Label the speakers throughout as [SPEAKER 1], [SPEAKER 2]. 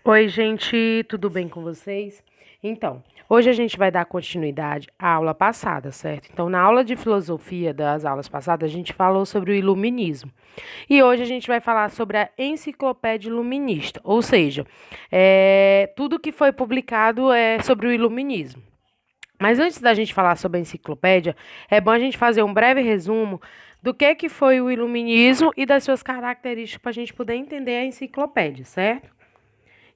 [SPEAKER 1] Oi, gente, tudo bem com vocês? Então, hoje a gente vai dar continuidade à aula passada, certo? Então, na aula de filosofia das aulas passadas, a gente falou sobre o iluminismo. E hoje a gente vai falar sobre a enciclopédia iluminista, ou seja, tudo que foi publicado é sobre o iluminismo. Mas antes da gente falar sobre a enciclopédia, é bom a gente fazer um breve resumo do que foi o iluminismo e das suas características para a gente poder entender a enciclopédia, certo?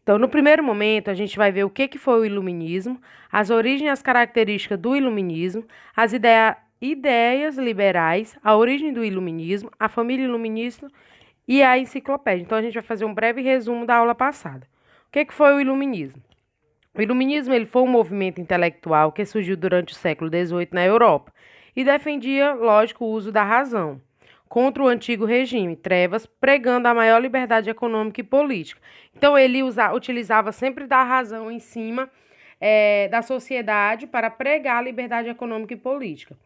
[SPEAKER 1] Então, no primeiro momento, a gente vai ver o que foi o iluminismo, as origens e as características do iluminismo, as ideias liberais, a origem do iluminismo, a família iluminista e a enciclopédia. Então, a gente vai fazer um breve resumo da aula passada. O que foi o iluminismo? O iluminismo ele foi um movimento intelectual que surgiu durante o século XVIII na Europa e defendia, lógico, o uso da razão contra o antigo regime, trevas, pregando a maior liberdade econômica e política. Então, ele utilizava sempre da razão em cima da sociedade para pregar a liberdade econômica e política.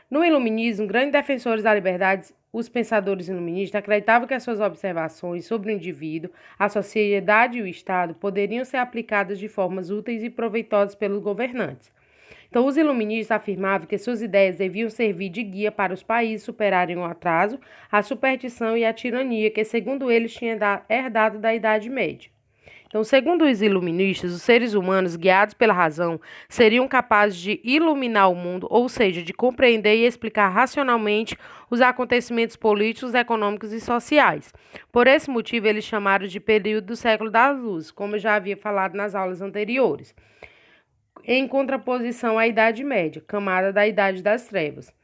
[SPEAKER 1] No iluminismo, grandes defensores da liberdade, os pensadores iluministas acreditavam que as suas observações sobre o indivíduo, a sociedade e o Estado poderiam ser aplicadas de formas úteis e proveitosas pelos governantes. Então, os iluministas afirmavam que suas ideias deviam servir de guia para os países superarem o atraso, a superstição e a tirania que, segundo eles, tinham herdado da Idade Média. Então, segundo os iluministas, os seres humanos, guiados pela razão, seriam capazes de iluminar o mundo, ou seja, de compreender e explicar racionalmente os acontecimentos políticos, econômicos e sociais. Por esse motivo, eles chamaram de período do século das luzes, como eu já havia falado nas aulas anteriores, em contraposição à Idade Média, camada da Idade das Trevas.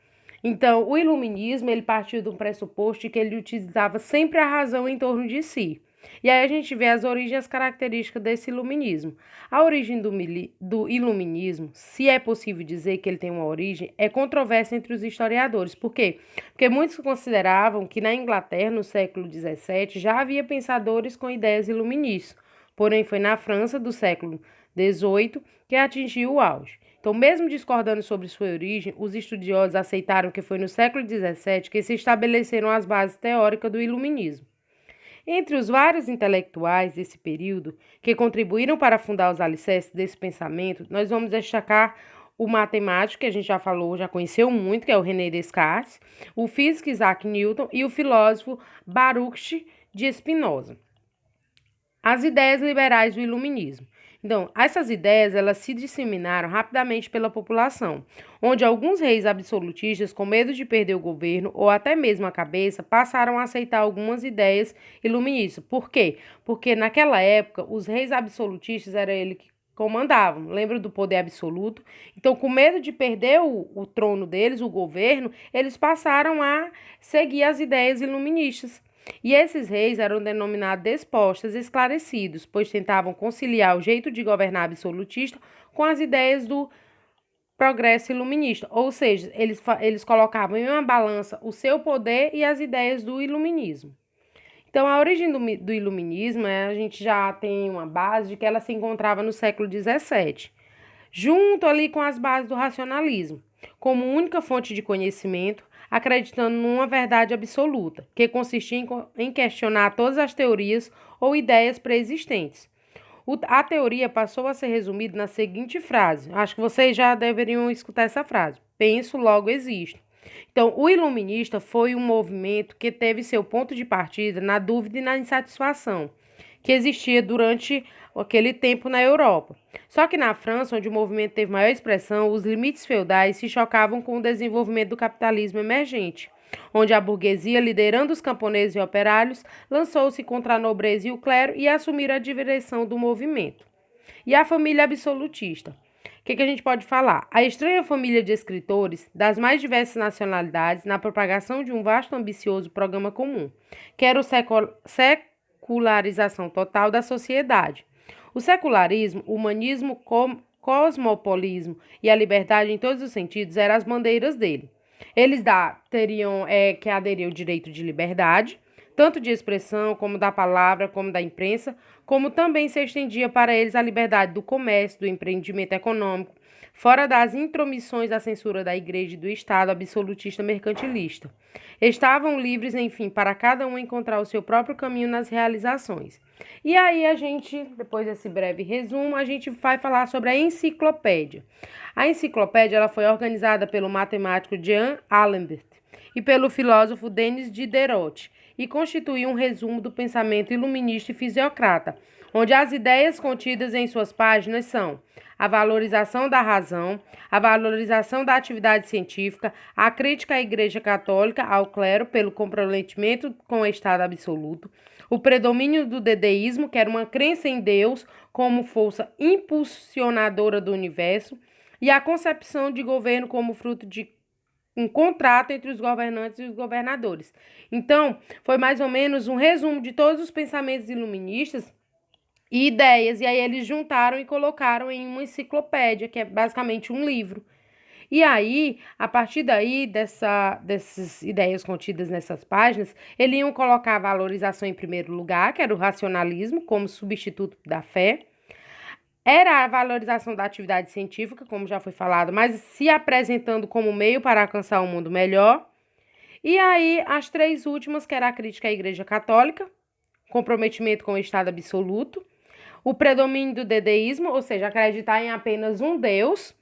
[SPEAKER 1] Então, o iluminismo ele partiu do pressuposto de que ele utilizava sempre a razão em torno de si. E aí a gente vê as origens e as características desse iluminismo. A origem do iluminismo, se é possível dizer que ele tem uma origem, é controversa entre os historiadores. Por quê? Porque muitos consideravam que na Inglaterra, no século XVII, já havia pensadores com ideias iluministas. Porém, foi na França do século XVIII que atingiu o auge. Então, mesmo discordando sobre sua origem, os estudiosos aceitaram que foi no século XVII que se estabeleceram as bases teóricas do iluminismo. Entre os vários intelectuais desse período que contribuíram para fundar os alicerces desse pensamento, nós vamos destacar o matemático, que a gente já falou, já conheceu muito, que é o René Descartes, o físico Isaac Newton e o filósofo Baruch de Spinoza. As ideias liberais do iluminismo. Então, essas ideias elas se disseminaram rapidamente pela população, onde alguns reis absolutistas, com medo de perder o governo ou até mesmo a cabeça, passaram a aceitar algumas ideias iluministas. Por quê? Porque naquela época os reis absolutistas eram eles que comandavam, lembra do poder absoluto? Então, com medo de perder o trono deles, o governo, eles passaram a seguir as ideias iluministas. E esses reis eram denominados despostas esclarecidos, pois tentavam conciliar o jeito de governar absolutista com as ideias do progresso iluminista, ou seja, eles colocavam em uma balança o seu poder e as ideias do iluminismo. Então, a origem do iluminismo, a gente já tem uma base de que ela se encontrava no século XVII, junto ali com as bases do racionalismo, como única fonte de conhecimento, acreditando numa verdade absoluta, que consistia em questionar todas as teorias ou ideias pré-existentes. A teoria passou a ser resumida na seguinte frase, acho que vocês já deveriam escutar essa frase: penso, logo existo. Então, o iluminista foi um movimento que teve seu ponto de partida na dúvida e na insatisfação que existia durante aquele tempo na Europa. Só que na França, onde o movimento teve maior expressão, os limites feudais se chocavam com o desenvolvimento do capitalismo emergente, onde a burguesia, liderando os camponeses e operários, lançou-se contra a nobreza e o clero e assumiram a direção do movimento. E a família absolutista. O que a gente pode falar? A estranha família de escritores das mais diversas nacionalidades na propagação de um vasto e ambicioso programa comum, que era o secularização total da sociedade. O secularismo, o humanismo, cosmopolismo e a liberdade em todos os sentidos eram as bandeiras dele. Eles teriam que aderir ao direito de liberdade, tanto de expressão, como da palavra, como da imprensa, como também se estendia para eles a liberdade do comércio, do empreendimento econômico, fora das intromissões da censura da Igreja e do Estado absolutista mercantilista. Estavam livres, enfim, para cada um encontrar o seu próprio caminho nas realizações. E aí a gente, depois desse breve resumo, a gente vai falar sobre a enciclopédia. A enciclopédia ela foi organizada pelo matemático Jean Alembert e pelo filósofo Denis Diderot e constitui um resumo do pensamento iluminista e fisiocrata, onde as ideias contidas em suas páginas são a valorização da razão, a valorização da atividade científica, a crítica à Igreja Católica, ao clero, pelo comprometimento com o Estado absoluto, o predomínio do dedeísmo, que era uma crença em Deus como força impulsionadora do universo, e a concepção de governo como fruto de um contrato entre os governantes e os governadores. Então, foi mais ou menos um resumo de todos os pensamentos iluministas e ideias, e aí eles juntaram e colocaram em uma enciclopédia, que é basicamente um livro. E aí, a partir daí, dessas ideias contidas nessas páginas, eles iam colocar a valorização em primeiro lugar, que era o racionalismo, como substituto da fé. Era a valorização da atividade científica, como já foi falado, mas se apresentando como meio para alcançar um mundo melhor. E aí, as três últimas, que era a crítica à Igreja Católica, comprometimento com o Estado absoluto, o predomínio do dedeísmo, ou seja, acreditar em apenas um Deus,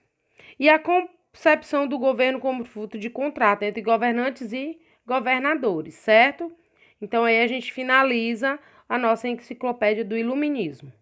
[SPEAKER 1] e a concepção do governo como fruto de contrato entre governantes e governadores, certo? Então, aí a gente finaliza a nossa enciclopédia do Iluminismo.